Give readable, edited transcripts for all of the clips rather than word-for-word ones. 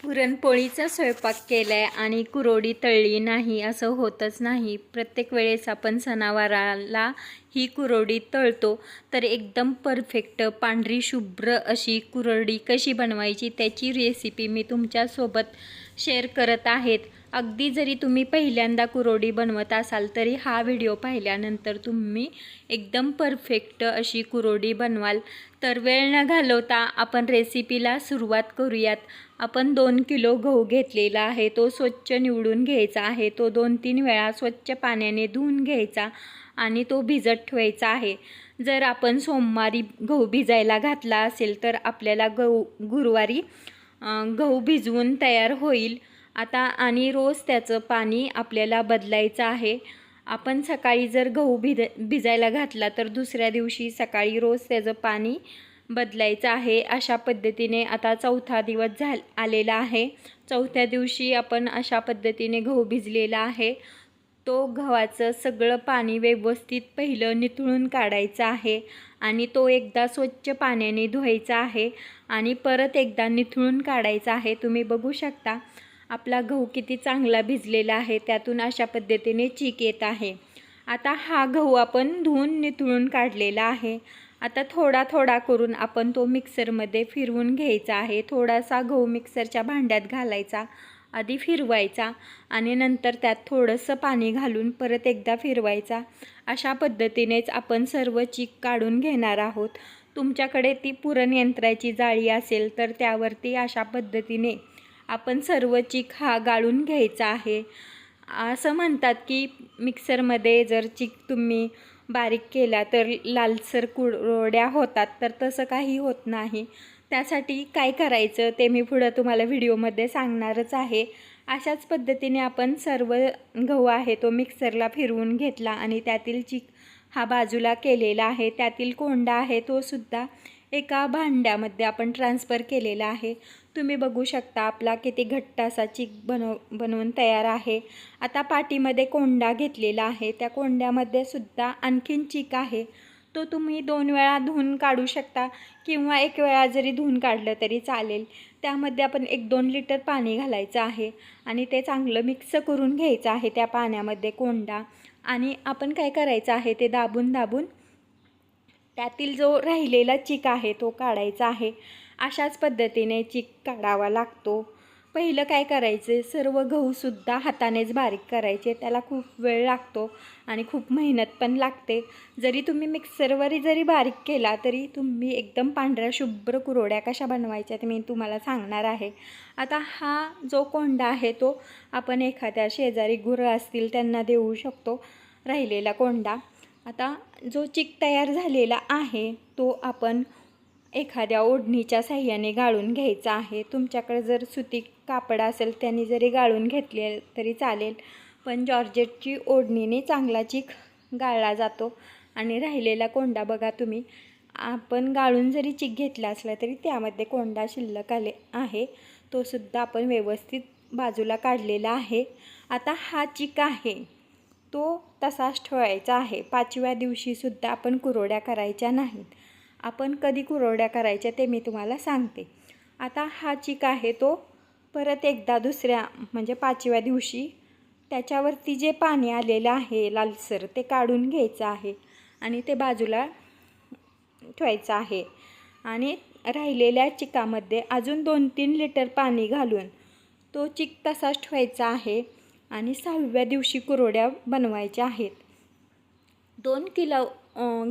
पुरणपोळीचा स्वयंपाक केला आहे आणि कुरोडी तळली नाही असं होतच नाही. प्रत्येक वेळेस आपण सणावाराला ही कुरोडी तळतो. तर एकदम परफेक्ट पांढरी शुभ्र अशी कुरोडी कशी बनवायची त्याची रेसिपी मी तुमच्यासोबत शेअर करत आहेत. अगदी जरी तुम्ही पहिल्यांदा कुरोडी बनवत असाल तरी हा व्हिडिओ पाहिल्यानंतर तुम्ही एकदम परफेक्ट अशी कुरोडी बनवाल. तर वेळ न घालवता आपण रेसिपीला सुरुवात करूयात. आपण 2 किलो गहू घेतलेला आहे. तो स्वच्छ निवडून घ्यायचा आहे. तो 2-3 वेळा स्वच्छ पाण्याने धुवून घ्यायचा आणि तो भिजत ठेवायचा आहे. जर आपण सोमवारी गहू भिजायला घातला असेल तर आपल्याला गुरुवारी गहू भिजवून तयार होईल. आता आणि रोज त्याचं पाणी आपल्याला बदलायचं आहे. आपण सकाळी जर गहू भिजायला घातला तर दुसऱ्या दिवशी सकाळी रोज त्याचं पाणी बदलायचं आहे. अशा पद्धतीने आता 4था दिवस आलेला आहे. 4थ्या दिवशी आपण अशा पद्धतीने गहू भिजलेला आहे. तो गव्हाचं सगळं पाणी व्यवस्थित पहिलं निथळून काढायचं आहे आणि तो एकदा स्वच्छ पाण्याने धुवायचा आहे आणि परत एकदा निथळून काढायचा आहे. तुम्ही बघू शकता आपला गहू किती चांगला भिजलेला आहे. त्यातून अशा पद्धतीने चीक येत आहे. आता हा गहू आपण धुवून निथळून काढलेला आहे. आता थोडा थोडा करून आपण तो मिक्सरमध्ये फिरवून घ्यायचा आहे. थोडासा गहू मिक्सरच्या भांड्यात घालायचा, आधी फिरवायचा आणि नंतर त्यात थोडंसं पाणी घालून परत एकदा फिरवायचा. अशा पद्धतीनेच आपण सर्व चीक काढून घेणार आहोत. तुमच्याकडे ती पुरण यंत्राची जाळी असेल तर त्यावरती अशा पद्धतीने आपण सर्व चीक हा गाळून घ्यायचा आहे. असं म्हणतात की मिक्सरमध्ये जर चीक तुम्ही बारीक केला तर लालसर कुरवड्या होतात, तर तसं काही होत नाही. त्यासाठी काय करायचं ते मी पुढं तुम्हाला व्हिडिओमध्ये सांगणारच आहे. अशाच पद्धतीने आपण सर्व गहू आहे तो मिक्सरला फिरवून घेतला आणि त्यातील चीक हा बाजूला केलेला आहे. त्यातील कोंडा आहे तो सुद्धा एका भांड्यामध्ये आपण ट्रान्सफर केलेला आहे. तुम्ही बघू शकता आपला किती घट्ट असा चीक बनवून तयार आहे. आता पाटीमध्ये कोंडा घेतलेला आहे. त्या कोंड्यामध्ये सुद्धा आणखीन चीक आहे. तो तुम्ही 2 वेळा धुवून काढू शकता किंवा 1 वेळा जरी धुवून काढलं तरी चालेल. त्यामध्ये आपण 1-2 लिटर पाणी घालायचं आहे आणि ते चांगलं मिक्स करून घ्यायचं आहे त्या पाण्यामध्ये कोंडा. आणि आपण काय करायचं आहे ते दाबून दाबून त्यातील जो राहिलेला चीक आहे तो काढायचा आहे. अशाच पद्धतीने चीक काढावा लागतो. पहिलं काय करायचं, सर्व गहूसुद्धा हातानेच बारीक करायचे. त्याला खूप वेळ लागतो आणि खूप मेहनत पण लागते. जरी तुम्ही मिक्सरवर जरी बारीक केला तरी तुम्ही एकदम पांढऱ्या शुभ्र कुरोड्या कशा बनवायच्या ते मी तुम्हाला सांगणार आहे. आता हा जो कोंडा आहे तो आपण एखाद्या शेजारी गुरं असतील त्यांना देऊ शकतो, राहिलेला कोंडा. आता जो चीक तयार झालेला आहे तो आपण एखाद्या ओढणीच्या साह्याने गाळून घ्यायचा आहे. तुमच्याकडे जर सुती कापड असेल त्यांनी जरी गाळून घेतले तरी चालेल, पण जॉर्जेटची ओढणीने चांगला चीक गाळला जातो. आणि राहिलेला कोंडा बघा तुम्ही, आपण गाळून जरी चीक घेतला असला तरी त्यामध्ये कोंडा शिल्लक आहे, तो सुद्धा आपण व्यवस्थित बाजूला काढलेला आहे. आता हा चीक आहे तो तसाच ठेवायचा आहे. 5व्या दिवशीसुद्धा आपण कुरोड्या करायच्या नाहीत. आपण कधी कुरोड्या करायच्या ते मी तुम्हाला सांगते. आता हा चीक आहे तो परत एकदा दुसऱ्या म्हणजे 5व्या दिवशी त्याच्यावरती जे पाणी आलेलं आहे लालसर ते काढून घ्यायचं आहे आणि ते बाजूला ठेवायचं आहे. आणि राहिलेल्या चिकामध्ये अजून 2-3 लिटर पाणी घालून तो चीक तसाच ठेवायचा आहे आणि 6व्या दिवशी कुरोड्या बनवायच्या आहेत. 2 किलो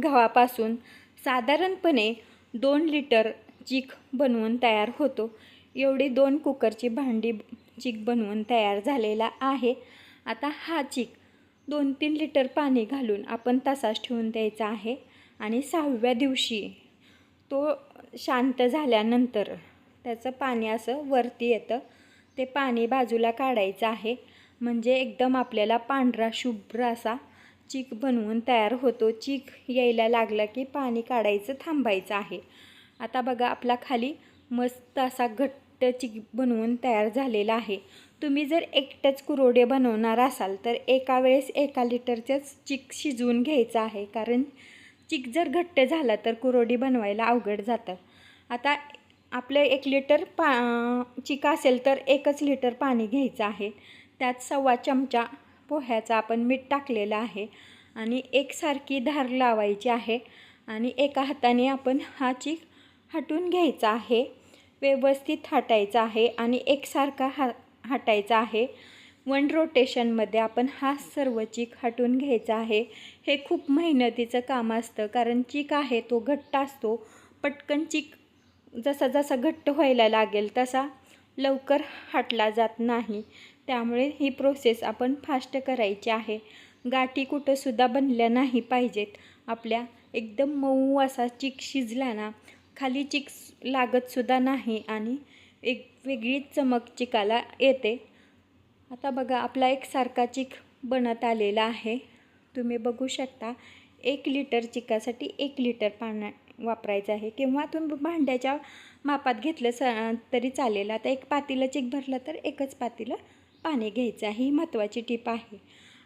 गव्हापासून साधारणपणे 2 लिटर चीक बनवून तयार होतो. एवढी 2 कुकरची भांडी चीक बनवून तयार झालेला आहे. आता हा चीक 2-3 लिटर पाणी घालून आपण तसाच ठेवून द्यायचा आहे आणि 6व्या दिवशी तो शांत झाल्यानंतर त्याचं पाणी असं वरती येतं, ते पाणी बाजूला काढायचं आहे. म्हणजे एकदम आपल्याला पांढरा शुभ्र असा चीक बनवून तयार होतो. चीक यायला लागला की पाणी काढायचं थांबायचं आहे. आता बघा आपला खाली मस्त असा घट्ट चीक बनवून तयार झालेला आहे. तुम्ही जर एकटंच कुरोडे बनवणार असाल तर एका वेळेस 1 लिटरचंच चीक शिजवून घ्यायचं आहे, कारण चीक जर घट्ट झाला तर कुरोडी बनवायला अवघड जातं. आता आपलं 1 लिटर चिका असेल तर 1च लिटर पाणी घ्यायचं आहे. त्यात 1/2 चमचा पोह्याचा आपण मीठ टाकलेलं आहे आणि एकसारखी धार लावायची आहे आणि एका हाताने आपण हा चीक हटून घ्यायचा आहे. व्यवस्थित हटायचा आहे आणि एकसारखा हटायचा आहे. 1 रोटेशनमध्ये आपण हा सर्व चीक हटून घ्यायचा आहे. हे खूप मेहनतीचं काम असतं कारण चीक आहे तो घट्ट असतो. पटकन चीक जसा जसा घट्ट व्हायला लागेल तसा लवकर हटला जात नाही. त्यामुळे ही प्रोसेस आपण फास्ट करायची आहे. गाठी कुठंसुद्धा बनल्या नाही पाहिजेत. आपल्या एकदम मऊ असा चीक शिजला ना, खाली चीक लागतसुद्धा नाही आणि एक वेगळीच चमक चिकाला येते. आता बघा आपला एकसारखा चीक बनत आलेला आहे. तुम्ही बघू शकता 1 लिटर चिकासाठी 1 लिटर पाणी वापरायचं आहे किंवा तुम्ही भांड्याच्या मापात घेतलं तरी चालेल. आता 1 पातेलं चीक भरलं तर 1च पातेलं पाणी घ्यायचं आहे. ही महत्त्वाची टीप आहे.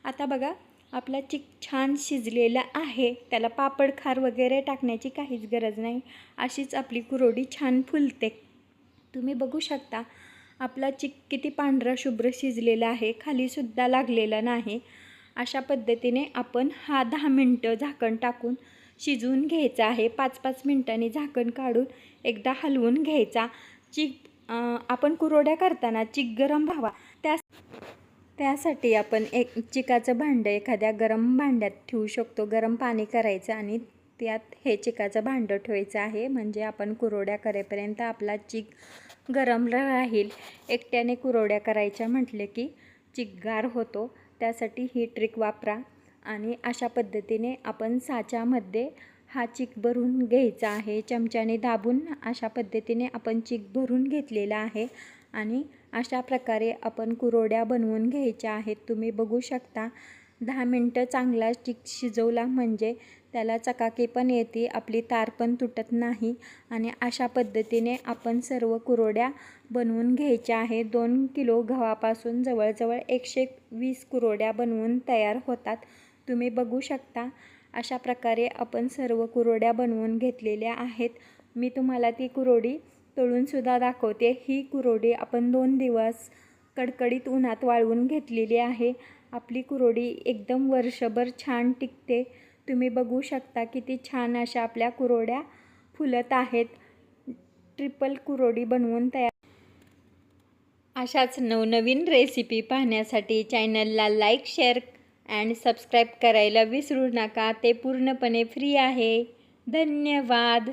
आता बघा आपला चीक छान शिजलेला आहे. त्याला पापड खार वगैरे टाकण्याची काहीच गरज नाही. अशीच आपली कुरोडी छान फुलते. तुम्ही बघू शकता आपला चीक किती पांढरा शुभ्र शिजलेला आहे. खालीसुद्धा लागलेला नाही. अशा पद्धतीने आपण हा 10 मिनटं झाकण टाकून शिजवून घ्यायचा आहे. 5-5 मिनटांनी झाकण काढून एकदा हलवून घ्यायचा. चीक आपण कुरोड्या करताना चीक गरम व्हावा त्यासाठी आपण एक चिकाचं भांडं एखाद्या गरम भांड्यात ठेवू शकतो. गरम पाणी करायचं आणि त्यात हे चिकाचं भांडं ठेवायचं आहे. म्हणजे आपण कुरोड्या करेपर्यंत आपला चीक गरम राहील. एकट्याने कुरोड्या करायच्या म्हटले की चीक गार होतो. त्यासाठी ही ट्रिक वापरा आणि अशा पद्धतीने आपण साच्यामध्ये हा चीक भरून घ्यायचा आहे. चमच्याने दाबून अशा पद्धतीने आपण चीक भरून घेतलेला आहे आणि अशा प्रकारे आपण कुरोड्या बनवून घ्यायच्या आहेत. तुम्ही बघू शकता 10 मिनटं चांगला चीक शिजवला म्हणजे त्याला चकाकी पण येते, आपली तार पण तुटत नाही आणि अशा पद्धतीने आपण सर्व कुरोड्या बनवून घ्यायच्या आहे. 2 किलो गव्हापासून जवळजवळ 120 कुरोड्या बनवून तयार होतात. तुम्ही बघू शकता अशा प्रकारे आपण सर्व कुरोड्या बनवून घेतलेल्या आहेत. मी तुम्हाला ती कुरोडी तळूनसुद्धा दाखवते. ही कुरोडी आपण 2 दिवस कडकडीत उन्हात वाळवून घेतलेली आहे. आपली कुरोडी एकदम वर्षभर छान टिकते. तुम्ही बघू शकता किती छान अशा आपल्या कुरोड्या फुलत आहेत. ट्रिपल कुरोडी बनवून तयार. अशाच नवनवीन रेसिपी पाहण्यासाठी चॅनलला लाईक, शेअर अँड सबस्क्राईब करायला विसरू नका. ते पूर्णपणे फ्री आहे. धन्यवाद.